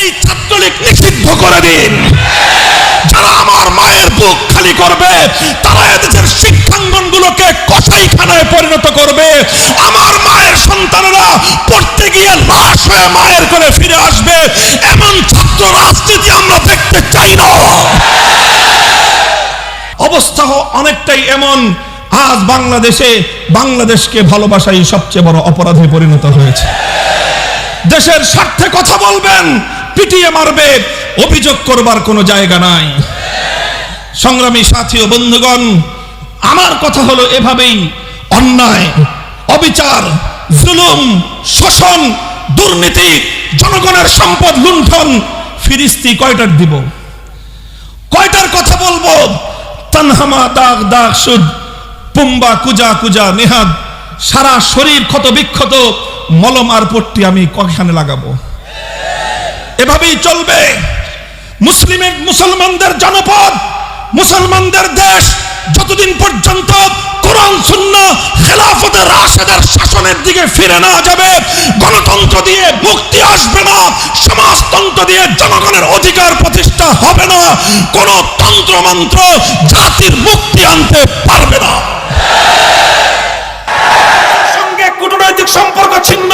এই ছাত্রলীগ নিষিদ্ধ করে দিন। যারা আমার মায়ের বুক খালি করবে তারা এদেশের শিক্ষাঙ্গনগুলোকে কসাইখানায় পরিণত করবে। আমার মায়ের সন্তানেরা পড়তে গিয়ে লাশ হয়ে মায়ের করে ফিরে আসবে। এমন ছাত্র রাজনীতি আমরা দেখতে চাই না। অবস্থা অনেকটাই এমন, আজ বাংলাদেশকে ভালোবাসাই সবচেয়ে বড় অপরাধে পরিণত হয়েছে। দেশের স্বার্থে কথা বলবেন, পিটিয়ে মারবে, অভিযোগ করবার কোনো জায়গা নাই। সংগ্রামী সাথী ও বন্ধুগণ, আমার কথা হলো এভাবেই অন্যায়, অবিচার, জুলুম, শোষণ, দুর্নীতি, জনগণের সম্পদ লুণ্ঠন ফিরিস্তি কয়টার দিব? কয়টার কথা বলবো? তানহামা দাগ দাগ সুদ, পুম্বা কুজা কুজা নেহাদ, সারা শরীর ক্ষত বিক্ষত, মলম আর পট্টি আমি কয়খানে লাগাবো? এভাবেই চলবে। মুসলমানদের জনপদ, মুসলমানদের দেশ যতদিন পর্যন্ত কোরআন সুন্নাহ খেলাফতে রাশেদের শাসনের দিকে ফিরে না যাবে, গণতন্ত্র দিয়ে মুক্তি আসবে না, সমাজতন্ত্র দিয়ে জনগণের অধিকার প্রতিষ্ঠা হবে না, কোন তন্ত্রমন্ত্র জাতির মুক্তি আনতে পারবে না। সঙ্গে কূটনৈতিক সম্পর্ক ছিন্ন